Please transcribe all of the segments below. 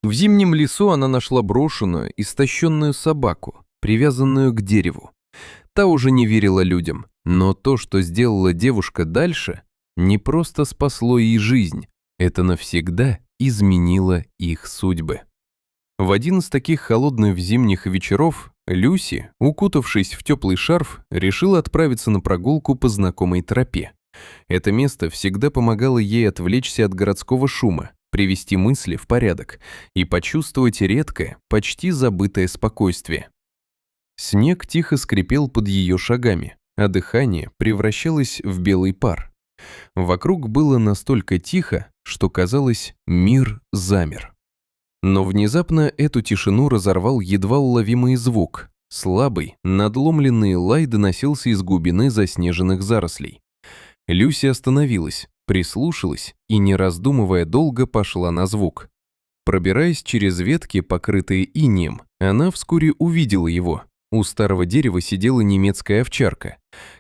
В зимнем лесу она нашла брошенную, истощенную собаку, привязанную к дереву. Та уже не верила людям, но то, что сделала девушка дальше, не просто спасло ей жизнь, это навсегда изменило их судьбы. В один из таких холодных зимних вечеров Люси, укутавшись в теплый шарф, решила отправиться на прогулку по знакомой тропе. Это место всегда помогало ей отвлечься от городского шума, привести мысли в порядок и почувствовать редкое, почти забытое спокойствие. Снег тихо скрипел под ее шагами, а дыхание превращалось в белый пар. Вокруг было настолько тихо, что казалось, мир замер. Но внезапно эту тишину разорвал едва уловимый звук. Слабый, надломленный лай доносился из глубины заснеженных зарослей. Люси остановилась, прислушалась и, не раздумывая долго, пошла на звук. Пробираясь через ветки, покрытые инеем, она вскоре увидела его. У старого дерева сидела немецкая овчарка.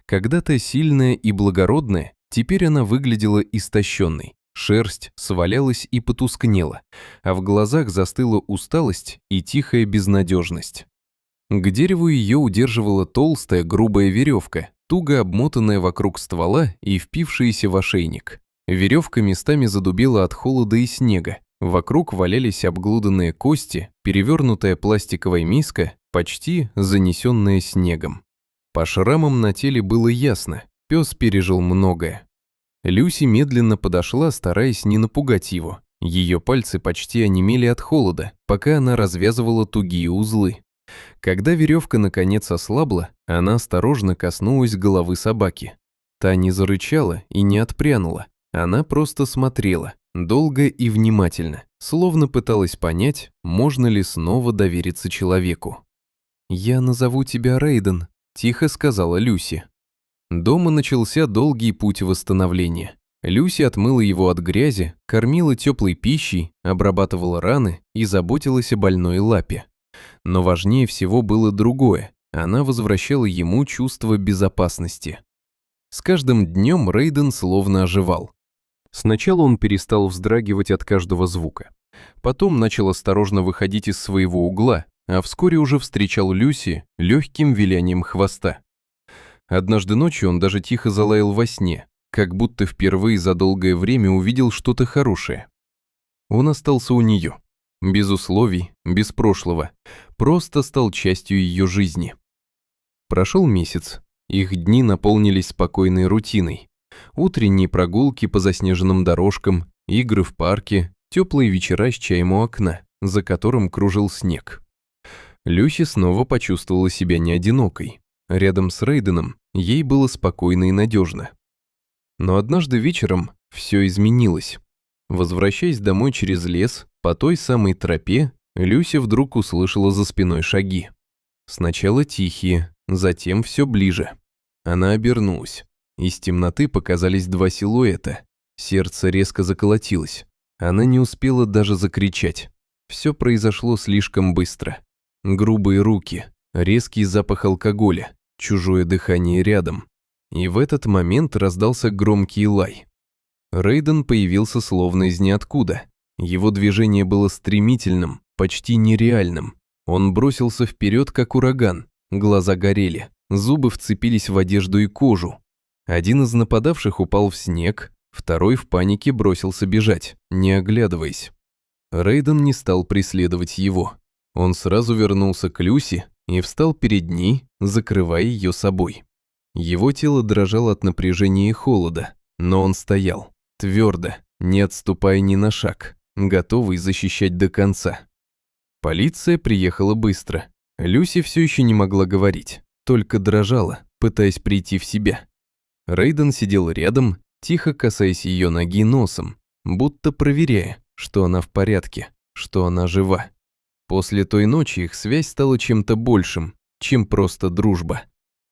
Когда-то сильная и благородная, теперь она выглядела истощенной. Шерсть свалялась и потускнела, а в глазах застыла усталость и тихая безнадежность. К дереву ее удерживала толстая грубая веревка, туго обмотанная вокруг ствола и впившаяся в ошейник. Веревка местами задубела от холода и снега. Вокруг валялись обглоданные кости, перевернутая пластиковая миска, почти занесенная снегом. По шрамам на теле было ясно, пес пережил многое. Люси медленно подошла, стараясь не напугать его. Ее пальцы почти онемели от холода, пока она развязывала тугие узлы. Когда веревка наконец ослабла, она осторожно коснулась головы собаки. Та не зарычала и не отпрянула, она просто смотрела, долго и внимательно, словно пыталась понять, можно ли снова довериться человеку. «Я назову тебя Рейден», – тихо сказала Люси. Дома начался долгий путь восстановления. Люси отмыла его от грязи, кормила теплой пищей, обрабатывала раны и заботилась о больной лапе. Но важнее всего было другое. Она возвращала ему чувство безопасности. С каждым днем Рейден словно оживал. Сначала он перестал вздрагивать от каждого звука. Потом начал осторожно выходить из своего угла, а вскоре уже встречал Люси легким вилянием хвоста. Однажды ночью он даже тихо залаял во сне, как будто впервые за долгое время увидел что-то хорошее. Он остался у нее. Без условий, без прошлого. Просто стал частью ее жизни. Прошел месяц. Их дни наполнились спокойной рутиной. Утренние прогулки по заснеженным дорожкам, игры в парке, теплые вечера с чаем у окна, за которым кружил снег. Люси снова почувствовала себя не одинокой. Рядом с Рейденом ей было спокойно и надежно. Но однажды вечером все изменилось. Возвращаясь домой через лес, по той самой тропе, Люси вдруг услышала за спиной шаги. Сначала тихие, затем все ближе. Она обернулась. Из темноты показались два силуэта. Сердце резко заколотилось. Она не успела даже закричать. Все произошло слишком быстро. Грубые руки, резкий запах алкоголя, чужое дыхание рядом. И в этот момент раздался громкий лай. Рейден появился словно из ниоткуда. Его движение было стремительным, почти нереальным. Он бросился вперед, как ураган. Глаза горели, зубы вцепились в одежду и кожу. Один из нападавших упал в снег, второй в панике бросился бежать, не оглядываясь. Рейден не стал преследовать его. Он сразу вернулся к Люси и встал перед ней, закрывая ее собой. Его тело дрожало от напряжения и холода, но он стоял, твердо, не отступая ни на шаг, готовый защищать до конца. Полиция приехала быстро. Люси все еще не могла говорить, только дрожала, пытаясь прийти в себя. Рейден сидел рядом, тихо касаясь ее ноги носом, будто проверяя, что она в порядке, что она жива. После той ночи их связь стала чем-то большим, чем просто дружба.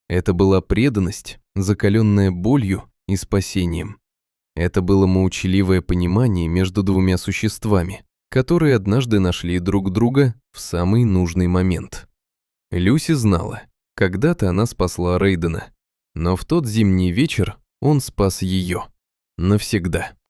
Это была преданность, закаленная болью и спасением. Это было молчаливое понимание между двумя существами, которые однажды нашли друг друга в самый нужный момент. Люси знала, когда-то она спасла Рейдена, но в тот зимний вечер он спас ее. Навсегда.